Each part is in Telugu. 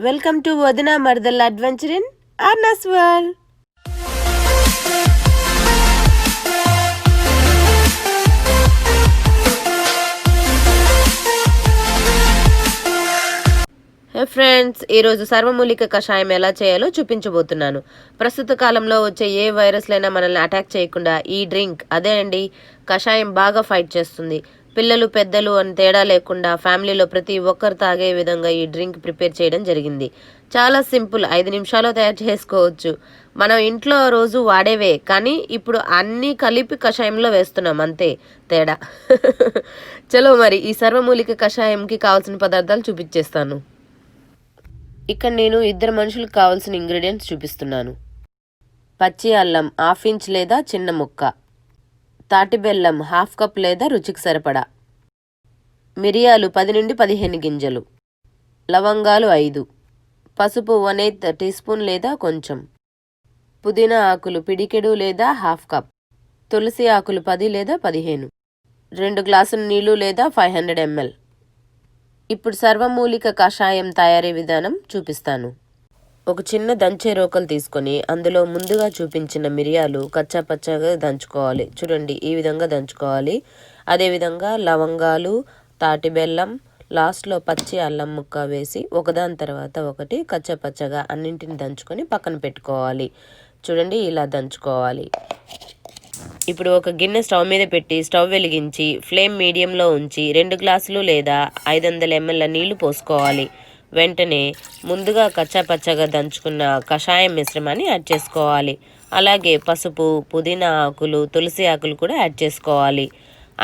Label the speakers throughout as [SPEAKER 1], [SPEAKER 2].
[SPEAKER 1] వెల్కమ్ టు వదిన మరదల్ adventure in Arnas world. Hey friends, ఈరోజు సర్వమూలిక కషాయం ఎలా చేయాలో చూపించబోతున్నాను. ప్రస్తుత కాలంలో వచ్చే ఏ వైరస్లైనా మనల్ని అటాక్ చేయకుండా ఈ డ్రింక్, అదే అండి కషాయం, బాగా ఫైట్ చేస్తుంది. పిల్లలు పెద్దలు అని తేడా లేకుండా ఫ్యామిలీలో ప్రతి ఒక్కరు తాగే విధంగా ఈ డ్రింక్ ప్రిపేర్ చేయడం జరిగింది. చాలా సింపుల్, 5 నిమిషాల్లో తయారు చేసుకోవచ్చు. మనం ఇంట్లో రోజు వాడేవే, కానీ ఇప్పుడు అన్నీ కలిపి కషాయంలో వేస్తున్నాం, అంతే తేడా. చలో మరి ఈ సర్వమూలిక కషాయంకి కావాల్సిన పదార్థాలు చూపించేస్తాను. ఇక్కడ నేను 2 మనుషులకు కావాల్సిన ఇంగ్రీడియంట్స్ చూపిస్తున్నాను. పచ్చి అల్లం 1/2 ఇంచ్ లేదా చిన్న ముక్క, తాటి బెల్లం 1/2 కప్ లేదా రుచికి సరిపడా, మిరియాలు 10 నుండి 15 గింజలు, లవంగాలు 5, పసుపు 1/8 టీ స్పూన్ లేదా కొంచెం, పుదీనా ఆకులు పిడికెడు లేదా 1/2 కప్, తులసి ఆకులు 10 లేదా 15, 2 గ్లాసుల నీళ్లు లేదా 500 ml. ఇప్పుడు సర్వమూలిక కషాయం తయారీ విధానం చూపిస్తాను. ఒక చిన్న దంచే రోకలు తీసుకొని అందులో ముందుగా చూపించిన మిరియాలు కచ్చా పచ్చాగా దంచుకోవాలి. చూడండి, ఈ విధంగా దంచుకోవాలి. అదేవిధంగా లవంగాలు, తాటి బెల్లం, లాస్ట్లో పచ్చి అల్లం ముక్క వేసి ఒకదాని తర్వాత ఒకటి కచ్చా పచ్చగా అన్నింటిని దంచుకొని పక్కన పెట్టుకోవాలి. చూడండి, ఇలా దంచుకోవాలి. ఇప్పుడు ఒక గిన్నె స్టవ్ మీద పెట్టి స్టవ్ వెలిగించి ఫ్లేమ్ మీడియంలో ఉంచి 2 గ్లాసులు లేదా 500 ml నీళ్లు పోసుకోవాలి. వెంటనే ముందుగా కచ్చాపచ్చగా దంచుకున్న కషాయం మిశ్రమాన్ని యాడ్ చేసుకోవాలి. అలాగే పసుపు, పుదీనా ఆకులు, తులసి ఆకులు కూడా యాడ్ చేసుకోవాలి.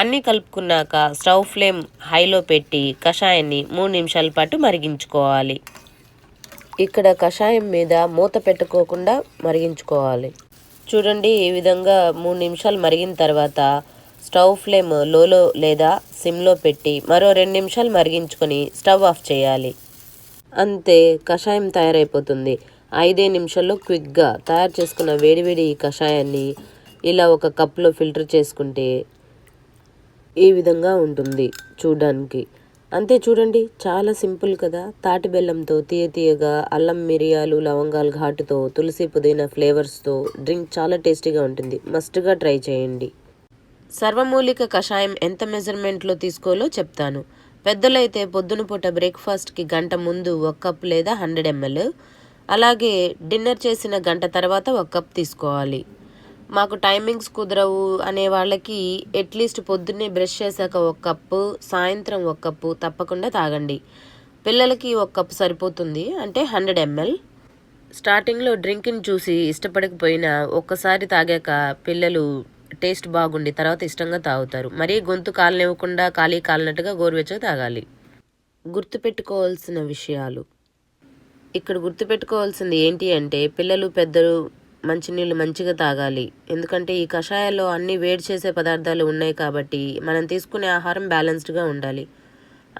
[SPEAKER 1] అన్నీ కలుపుకున్నాక స్టవ్ ఫ్లేమ్ హైలో పెట్టి కషాయాన్ని 3 నిమిషాల పాటు మరిగించుకోవాలి. ఇక్కడ కషాయం మీద మూత పెట్టుకోకుండా మరిగించుకోవాలి. చూడండి, ఈ విధంగా 3 నిమిషాలు మరిగిన తర్వాత స్టవ్ ఫ్లేమ్ లోలో లేదా సిమ్లో పెట్టి మరో 2 నిమిషాలు మరిగించుకొని స్టవ్ ఆఫ్ చేయాలి. అంతే, కషాయం తయారైపోతుంది. 5 నిమిషాల్లో క్విక్గా తయారు చేసుకున్న వేడివేడి ఈ కషాయాన్ని ఇలా ఒక కప్లో ఫిల్టర్ చేసుకుంటే ఈ విధంగా ఉంటుంది చూడడానికి. అంతే, చూడండి, చాలా సింపుల్ కదా. తాటి బెల్లంతో తీయగా, అల్లం, మిరియాలు, లవంగాలు ఘాటుతో, తులసి, పుదీనా ఫ్లేవర్స్తో డ్రింక్ చాలా టేస్టీగా ఉంటుంది. మస్ట్గా ట్రై చేయండి. సర్వమూలిక కషాయం ఎంత మెజర్మెంట్లో తీసుకోవాలో చెప్తాను. పెద్దలైతే పొద్దున పూట బ్రేక్ఫాస్ట్కి గంట ముందు 1 కప్ లేదా 100 ml, అలాగే డిన్నర్ చేసిన గంట తర్వాత 1 కప్ తీసుకోవాలి. మాకు టైమింగ్స్ కుదరవు అనే వాళ్ళకి అట్లీస్ట్ పొద్దున్నే బ్రష్ చేశాక 1 కప్పు, సాయంత్రం 1 కప్పు తప్పకుండా తాగండి. పిల్లలకి 1 కప్పు సరిపోతుంది, అంటే 100 ml. స్టార్టింగ్లో డ్రింక్ని చూసి ఇష్టపడకపోయినా ఒక్కసారి తాగాక పిల్లలు టేస్ట్ బాగుండి తర్వాత ఇష్టంగా తాగుతారు. మరీ గొంతు కాలనివ్వకుండా కాలినట్టుగా గోరువెచ్చగా తాగాలి. గుర్తుపెట్టుకోవాల్సిన విషయాలు, ఇక్కడ గుర్తుపెట్టుకోవాల్సింది ఏంటి అంటే పిల్లలు పెద్దలు మంచినీళ్ళు మంచిగా తాగాలి. ఎందుకంటే ఈ కషాయాల్లో అన్ని వేడి చేసే పదార్థాలు ఉన్నాయి కాబట్టి మనం తీసుకునే ఆహారం బ్యాలెన్స్డ్గా ఉండాలి.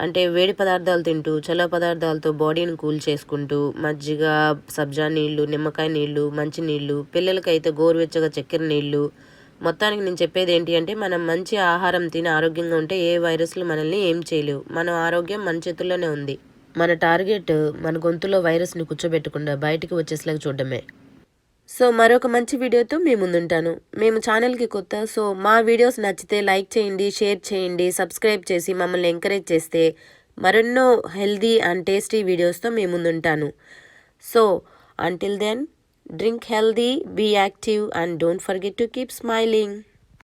[SPEAKER 1] అంటే వేడి పదార్థాలు తింటూ చల్ల పదార్థాలతో బాడీని కూల్ చేసుకుంటూ మజ్జిగ, సబ్జా నీళ్ళు, నిమ్మకాయ నీళ్ళు, మంచినీళ్ళు, పిల్లలకైతే గోరువెచ్చగా చక్కెర నీళ్ళు. మొత్తానికి నేను చెప్పేది ఏంటి అంటే మనం మంచి ఆహారం తిని ఆరోగ్యంగా ఉంటే ఏ వైరస్లు మనల్ని ఏం చేయలేవు. మన ఆరోగ్యం మన చేతుల్లోనే ఉంది. మన టార్గెట్ మన గొంతులో వైరస్ని కూర్చోబెట్టకుండా బయటికి వచ్చేసేలాగా చూడడమే. సో మరొక మంచి వీడియోతో మీ ముందుంటాను. మేము ఛానల్కి కొత్త, సో మా వీడియోస్ నచ్చితే లైక్ చేయండి, షేర్ చేయండి, సబ్స్క్రైబ్ చేసి మమ్మల్ని ఎంకరేజ్ చేస్తే మరెన్నో హెల్దీ అండ్ టేస్టీ వీడియోస్తో మీ ముందుంటాను. So until then, drink healthy, be active, and don't forget to keep smiling.